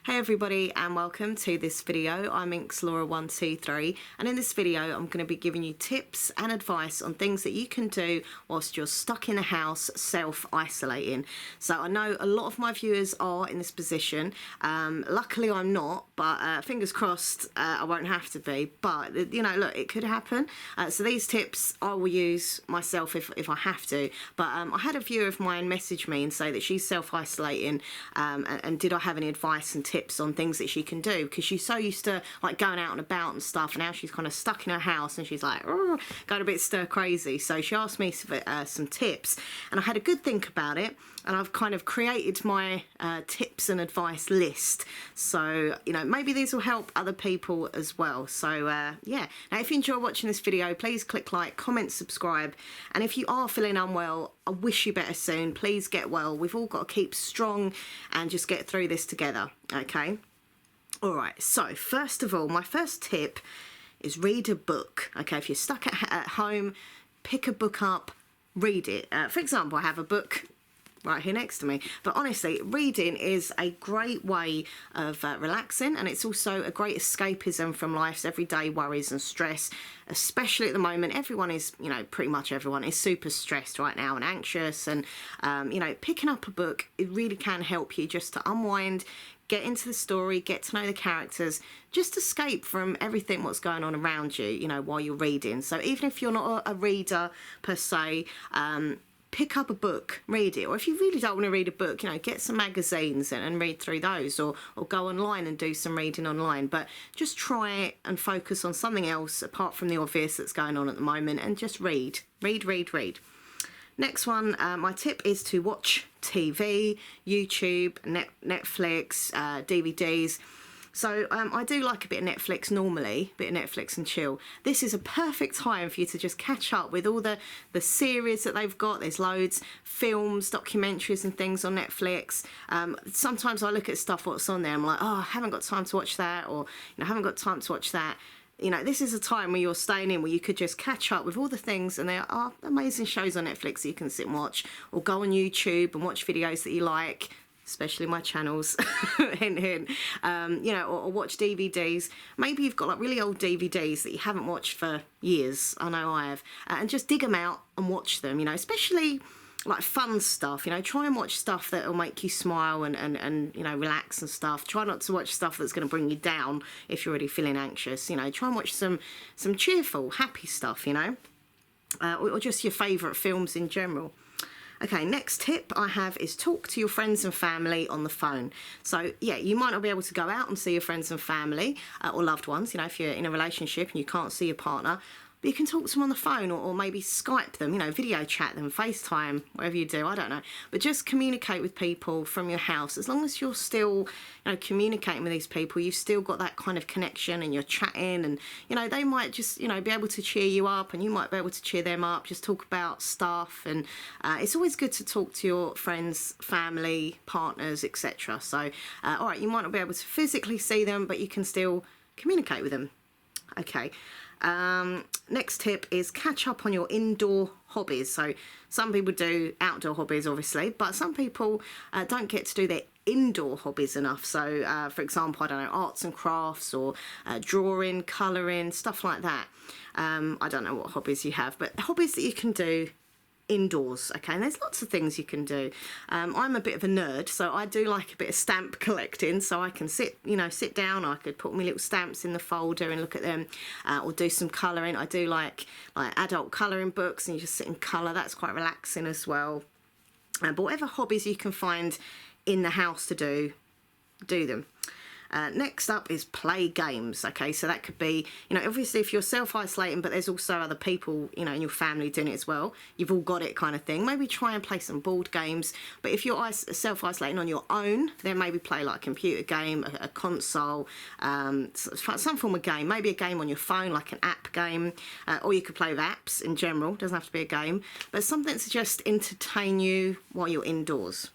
Hey everybody and welcome to this video. I'm Laura123 and in this video I'm going to be giving you tips and advice on things that you can do whilst you're stuck in the house self-isolating. So I know a lot of my viewers are in this position. Luckily I'm not, but fingers crossed I won't have to be, but you know, look, it could happen. So these tips I will use myself if I have to, but I had a viewer of mine message me and say that she's self-isolating and did I have any advice and tips on things that she can do, because she's so used to like going out and about and stuff, and now she's kind of stuck in her house and she's like going a bit stir crazy. So she asked me some tips and I had a good think about it, and I've kind of created my tips and advice list, so you know, maybe these will help other people as well. So yeah, now if you enjoy watching this video, please click like, comment, subscribe, and if you are feeling unwell, I wish you better soon. Please get well. We've all got to keep strong and just get through this together, okay? All right, so first of all, my first tip is read a book, okay? If you're stuck at home, pick a book up, read it. For example, I have a book right here next to me, but honestly, reading is a great way of relaxing, and it's also a great escapism from life's everyday worries and stress, especially at the moment. Everyone is, you know, pretty much everyone is super stressed right now and anxious, and you know, picking up a book, it really can help you just to unwind, get into the story, get to know the characters, just escape from everything what's going on around you, you know, while you're reading. So even if you're not a reader per se, pick up a book, read it. Or if you really don't want to read a book, you know, get some magazines and read through those, or go online and do some reading online. But just try and focus on something else apart from the obvious that's going on at the moment, and just read. Next one, my tip is to watch TV, YouTube, Netflix, DVDs. So I do like a bit of Netflix normally, a bit of Netflix and chill. This is a perfect time for you to just catch up with all the series that they've got. There's loads, films, documentaries and things on Netflix. Sometimes I look at stuff what's on there, I'm like, oh, I haven't got time to watch that, or you know, I haven't got time to watch that. You know, this is a time where you're staying in, where you could just catch up with all the things, and there are amazing shows on Netflix that you can sit and watch, or go on YouTube and watch videos that you like, especially my channels, hint, hint, you know, or watch DVDs. Maybe you've got like really old DVDs that you haven't watched for years, I know I have, and just dig them out and watch them, you know, especially like fun stuff, you know, try and watch stuff that will make you smile and you know, relax and stuff. Try not to watch stuff that's going to bring you down if you're already feeling anxious, you know. Try and watch some cheerful, happy stuff, you know, or just your favourite films in general. Okay, next tip I have is talk to your friends and family on the phone. So yeah, you might not be able to go out and see your friends and family or loved ones, you know, if you're in a relationship and you can't see your partner, but you can talk to them on the phone, or maybe Skype them, you know, video chat them, FaceTime, whatever you do, I don't know. But just communicate with people from your house. As long as you're still, you know, communicating with these people, you've still got that kind of connection and you're chatting, and, you know, they might just, you know, be able to cheer you up and you might be able to cheer them up, just talk about stuff. And it's always good to talk to your friends, family, partners, etc. So, all right, you might not be able to physically see them, but you can still communicate with them. Okay. Next tip is catch up on your indoor hobbies. So some people do outdoor hobbies obviously, but some people don't get to do their indoor hobbies enough. So for example, I don't know, arts and crafts, or drawing, colouring, stuff like that. I don't know what hobbies you have, but hobbies that you can do indoors, okay? And there's lots of things you can do. I'm a bit of a nerd, so I do like a bit of stamp collecting, so I can sit down, I could put my little stamps in the folder and look at them, or do some colouring. I do like adult colouring books, and you just sit and colour. That's quite relaxing as well. But whatever hobbies you can find in the house to do them. Next up is play games. Okay, so that could be, you know, obviously if you're self-isolating but there's also other people, you know, in your family doing it as well, you've all got it kind of thing, maybe try and play some board games. But if you're self-isolating on your own, then maybe play like a computer game, a console, some form of game, maybe a game on your phone, like an app game, or you could play with apps in general, doesn't have to be a game, but something to just entertain you while you're indoors.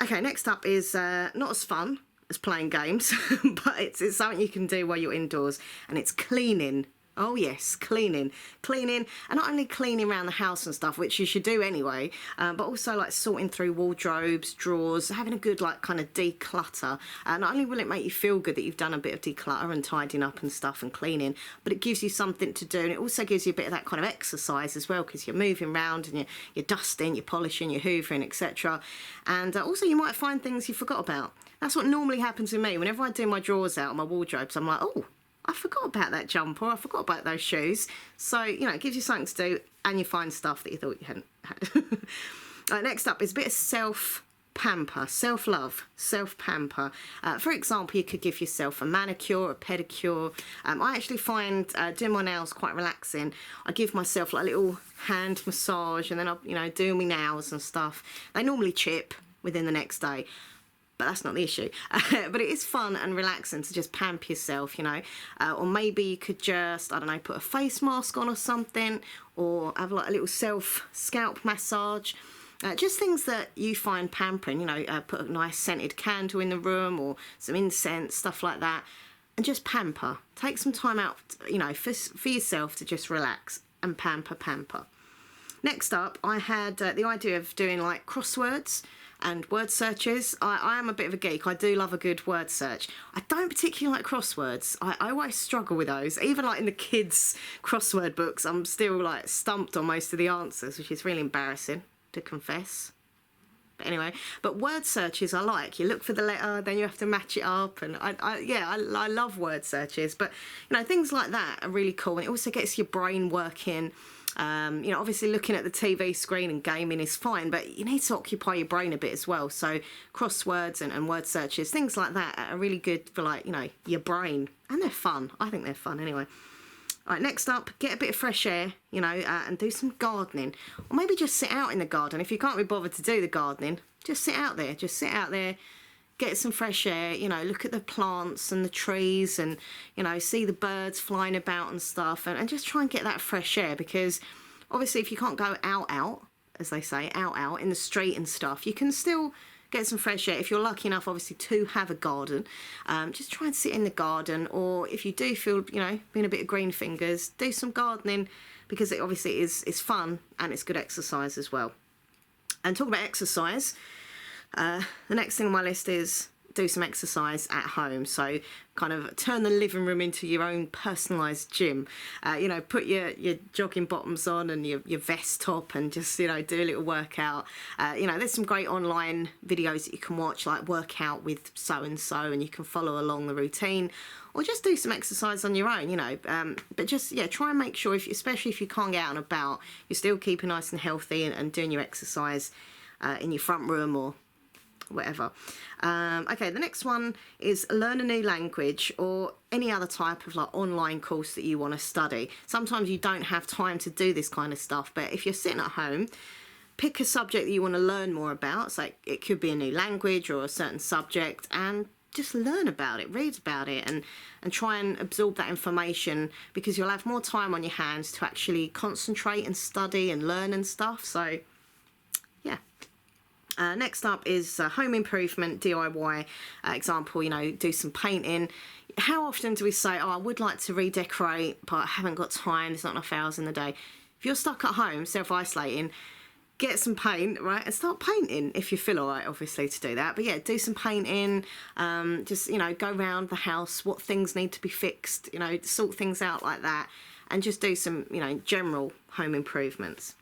Okay, next up is not as fun as playing games, but it's something you can do while you're indoors, and it's cleaning. Oh yes, cleaning, and not only cleaning around the house and stuff, which you should do anyway, but also like sorting through wardrobes, drawers, having a good like kind of declutter. Not only will it make you feel good that you've done a bit of declutter and tidying up and stuff and cleaning, but it gives you something to do, and it also gives you a bit of that kind of exercise as well, because you're moving around and you're dusting, you're polishing, you're hoovering, etc. And also you might find things you forgot about. That's what normally happens with me. Whenever I do my drawers out, my wardrobes, I'm like, oh, I forgot about that jumper, I forgot about those shoes. So, you know, it gives you something to do, and you find stuff that you thought you hadn't had. Right, next up is a bit of self-pamper, self-love, self-pamper. For example, you could give yourself a manicure, a pedicure. I actually find doing my nails quite relaxing. I give myself like a little hand massage, and then I, you know, do my nails and stuff. They normally chip within the next day, but that's not the issue. But it is fun and relaxing to just pamper yourself, you know. Or maybe you could just, I don't know, put a face mask on or something, or have like a little self-scalp massage. Just things that you find pampering, you know, put a nice scented candle in the room or some incense, stuff like that, and just pamper. Take some time out, you know, for yourself to just relax and pamper. Next up, I had the idea of doing like crosswords and word searches. I am a bit of a geek. I do love a good word search. I don't particularly like crosswords. I always struggle with those. Even like in the kids' crossword books, I'm still like stumped on most of the answers, which is really embarrassing to confess. But anyway, but word searches I like. You look for the letter, then you have to match it up, and I love word searches. But you know, things like that are really cool, and it also gets your brain working. You know, obviously looking at the TV screen and gaming is fine, but you need to occupy your brain a bit as well. So crosswords and word searches, things like that are really good for, like, you know, your brain, and they're fun. I think they're fun anyway. All right, next up, get a bit of fresh air, you know, and do some gardening, or maybe just sit out in the garden. If you can't be bothered to do the gardening, just sit out there. Get some fresh air, you know, look at the plants and the trees, and, you know, see the birds flying about and stuff, and just try and get that fresh air, because obviously if you can't go out, as they say, out in the street and stuff, you can still get some fresh air. If you're lucky enough, obviously, to have a garden, just try and sit in the garden, or if you do feel, you know, being a bit of green fingers, do some gardening, because it obviously is fun and it's good exercise as well. And talking about exercise, the next thing on my list is do some exercise at home. So kind of turn the living room into your own personalised gym. You know, put your jogging bottoms on and your vest top, and just, you know, do a little workout. You know, there's some great online videos that you can watch, like workout with so-and-so, and you can follow along the routine, or just do some exercise on your own, you know. But just, yeah, try and make sure, especially if you can't get out and about, you're still keeping nice and healthy, and doing your exercise in your front room or whatever. Okay, the next one is learn a new language, or any other type of like online course that you want to study. Sometimes you don't have time to do this kind of stuff, but if you're sitting at home, pick a subject that you want to learn more about. So it could be a new language or a certain subject, and just learn about it, read about it, and try and absorb that information, because you'll have more time on your hands to actually concentrate and study and learn and stuff. So yeah. Next up is home improvement, DIY. Example, you know, do some painting. How often do we say, oh, I would like to redecorate, but I haven't got time, there's not enough hours in the day? If you're stuck at home, self-isolating, get some paint, right, and start painting if you feel all right, obviously, to do that. But yeah, do some painting. Just, you know, go around the house, what things need to be fixed, you know, sort things out like that, and just do some, you know, general home improvements.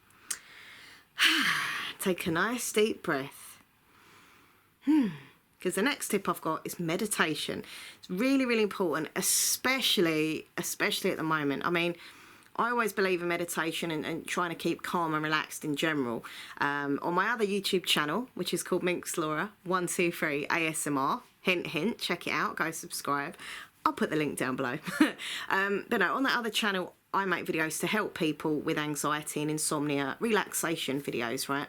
Take a nice deep breath. Because the next tip I've got is meditation. It's really, really important, especially at the moment. I mean, I always believe in meditation and trying to keep calm and relaxed in general. On my other YouTube channel, which is called Minx Laura 123 ASMR, hint, hint, check it out, go subscribe. I'll put the link down below. But no, on that other channel, I make videos to help people with anxiety and insomnia, relaxation videos, right?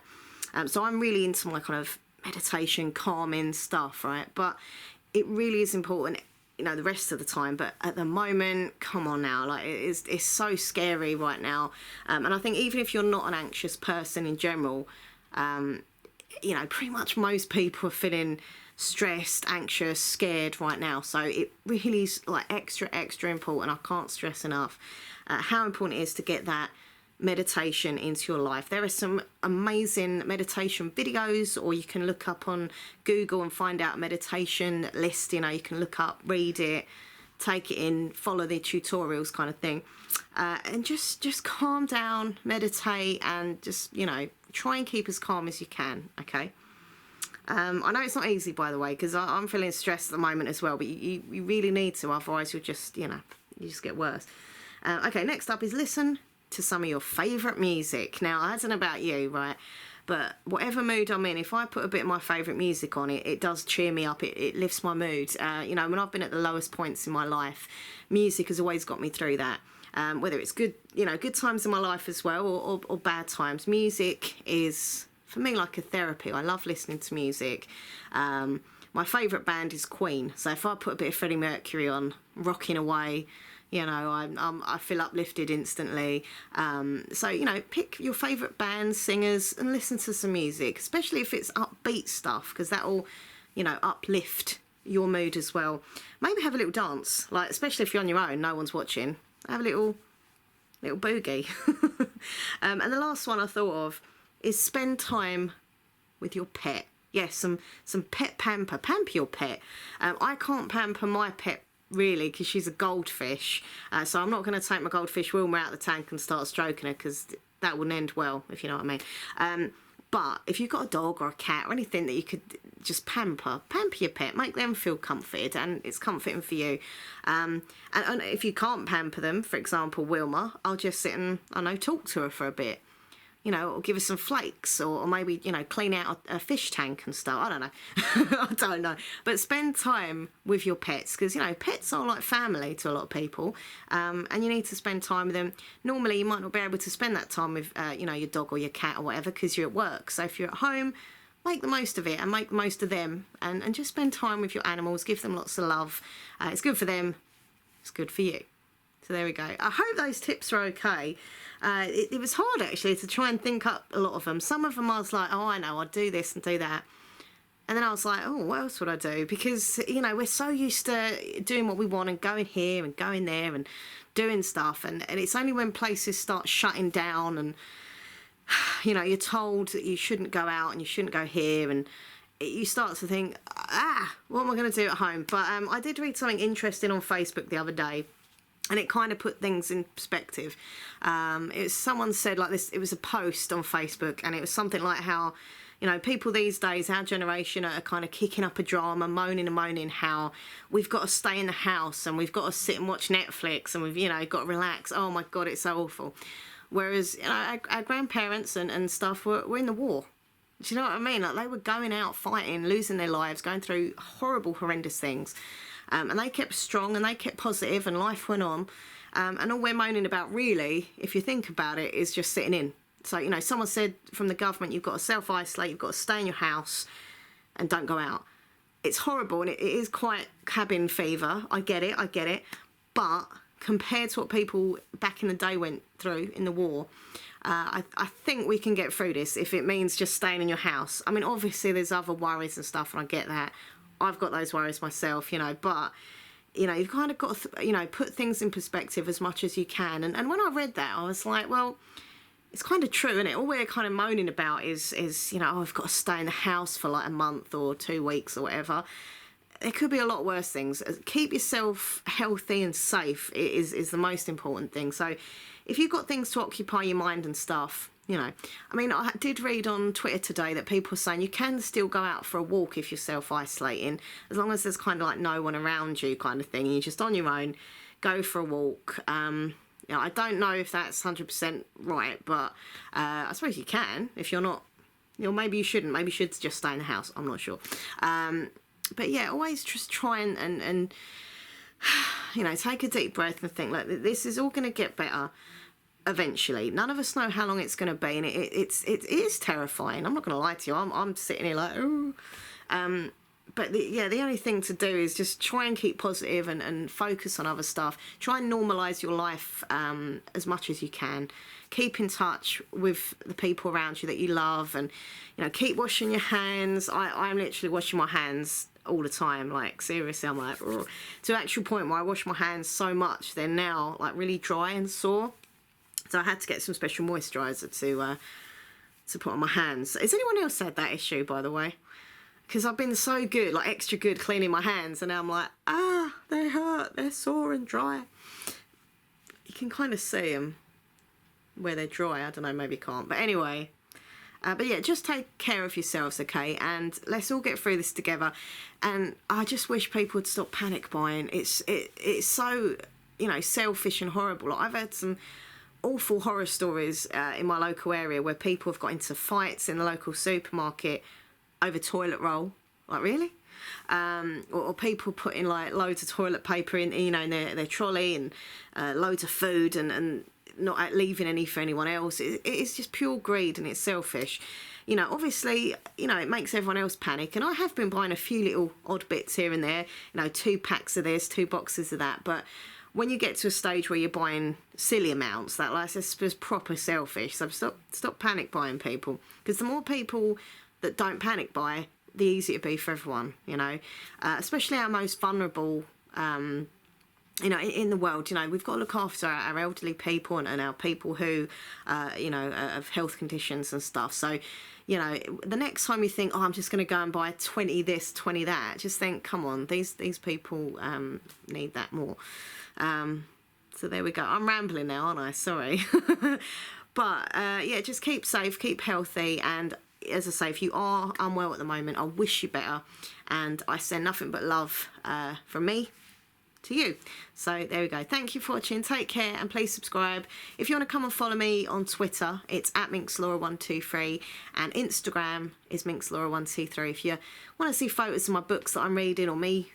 So I'm really into my kind of meditation, calming stuff, right? But it really is important, you know, the rest of the time. But at the moment, come on now, like it's so scary right now. And I think even if you're not an anxious person in general, you know, pretty much most people are feeling stressed, anxious, scared right now. So it really is like extra important. I can't stress enough how important it is to get that meditation into your life. There are some amazing meditation videos, or you can look up on Google and find out a meditation list. You know, you can look up, read it, take it in, follow the tutorials kind of thing, and just calm down, meditate, and just, you know, try and keep as calm as you can. Okay. I know it's not easy, by the way, because I'm feeling stressed at the moment as well, but you really need to, otherwise you'll just, you know, you just get worse. Okay, next up is listen to some of your favourite music. Now, I don't know about you, right, but whatever mood I'm in, if I put a bit of my favourite music on, it does cheer me up, it lifts my mood. You know, when I've been at the lowest points in my life, music has always got me through that. Whether it's good, you know, good times in my life as well, or bad times, music is, for me, like a therapy. I love listening to music. My favourite band is Queen, so if I put a bit of Freddie Mercury on, rocking away, you know, I feel uplifted instantly. So, you know, pick your favourite bands, singers, and listen to some music, especially if it's upbeat stuff, because that will, you know, uplift your mood as well. Maybe have a little dance, like, especially if you're on your own, no one's watching. Have a little boogie. And the last one I thought of is spend time with your pet. Yes, some pet pamper. Pamper your pet. I can't pamper my pet, really, because she's a goldfish, so I'm not going to take my goldfish Wilma out of the tank and start stroking her, because that wouldn't end well, if you know what I mean. But if you've got a dog or a cat or anything that you could just pamper your pet, make them feel comforted, and it's comforting for you. And if you can't pamper them, for example Wilma, I'll just sit and, I know, talk to her for a bit. You know, or give her some flakes, or maybe, you know, clean out a fish tank and stuff. I don't know. I don't know. But spend time with your pets, because, you know, pets are like family to a lot of people, and you need to spend time with them. Normally, you might not be able to spend that time with, you know, your dog or your cat or whatever, because you're at work. So if you're at home, make the most of it and make the most of them, and just spend time with your animals. Give them lots of love. It's good for them. It's good for you. So there we go. I hope those tips are okay. It was hard, actually, to try and think up a lot of them. Some of them I was like, oh, I know, I'd do this and do that. And then I was like, oh, what else would I do? Because, you know, we're so used to doing what we want and going here and going there and doing stuff. And it's only when places start shutting down and, you know, you're told that you shouldn't go out and you shouldn't go here, and you start to think, what am I going to do at home? But I did read something interesting on Facebook the other day, and it kind of put things in perspective. Someone said like this, it was a post on Facebook, and it was something like how, you know, people these days, our generation, are kind of kicking up a drama, moaning and moaning how we've got to stay in the house and we've got to sit and watch Netflix and we've, you know, got to relax. Oh my God, it's so awful. Whereas, you know, our grandparents and stuff were in the war. Do you know what I mean? Like, they were going out fighting, losing their lives, going through horrible, horrendous things. And they kept strong and they kept positive, and life went on. And all we're moaning about, really, if you think about it, is just sitting in. So, you know, someone said from the government, you've got to self-isolate, you've got to stay in your house and don't go out. It's horrible, and it is quite cabin fever. I get it. But compared to what people back in the day went through in the war, I think we can get through this if it means just staying in your house. I mean, obviously there's other worries and stuff, and I get that. I've got those worries myself, you know, but, you know, you've kind of got to, you know, put things in perspective as much as you can. And when I read that, I was like, well, it's kind of true, isn't it? All we're kind of moaning about is, you know, oh, I've got to stay in the house for like a month or 2 weeks or whatever. There could be a lot worse things. Keep yourself healthy and safe is the most important thing. So if you've got things to occupy your mind and stuff, you know, I mean, I did read on Twitter today that people are saying you can still go out for a walk if you're self-isolating, as long as there's kind of like no one around you kind of thing, and you're just on your own, go for a walk. You know, I don't know if that's 100% right, but I suppose you can if you're not, you know, maybe you shouldn't. Maybe you should just stay in the house. I'm not sure. But yeah, always just try and you know, take a deep breath and think, look, this is all going to get better eventually. None of us know how long it's going to be, and it is terrifying. I'm not going to lie to you. I'm sitting here like, ooh. But the only thing to do is just try and keep positive and focus on other stuff. Try and normalise your life as much as you can. Keep in touch with the people around you that you love, and, you know, keep washing your hands. I'm literally washing my hands all the time. Like, seriously, I'm like, ugh. To an actual point where I wash my hands so much, they're now like really dry and sore. So I had to get some special moisturiser to put on my hands. Has anyone else had that issue, by the way? Because I've been so good, like extra good cleaning my hands, and now I'm like, they hurt, they're sore and dry. You can kind of see them where they're dry. I don't know, maybe you can't. But anyway, but yeah, just take care of yourselves, okay? And let's all get through this together. And I just wish people would stop panic buying. It's so, you know, selfish and horrible. Like, I've had some awful horror stories in my local area where people have got into fights in the local supermarket over toilet roll. Like, really? Or people putting like loads of toilet paper in, you know, in their trolley, and loads of food, and not leaving any for anyone else. It's just pure greed, and it's selfish. You know, obviously, you know, it makes everyone else panic, and I have been buying a few little odd bits here and there, you know, 2 packs of this, 2 boxes of that, but when you get to a stage where you're buying silly amounts, that's just proper selfish. So stop panic buying, people, because the more people that don't panic buy, the easier it be for everyone, you know, especially our most vulnerable, you know, in the world. You know, we've got to look after our elderly people and our people who, you know, have health conditions and stuff. So, you know, the next time you think, oh, I'm just going to go and buy 20 this, 20 that, just think, come on, these people need that more. So there we go. I'm rambling now, aren't I? Sorry. But yeah, just keep safe, keep healthy, and as I say, if you are unwell at the moment, I wish you better, and I send nothing but love from me to you. So there we go. Thank you for watching. Take care, and please subscribe. If you want to come and follow me on Twitter, it's @MinxLaura123, and Instagram is MinxLaura123. If you want to see photos of my books that I'm reading, or me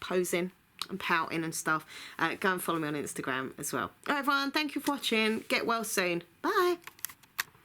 posing and pouting and stuff, go and follow me on Instagram as well. All right, everyone, thank you for watching. Get well soon. Bye.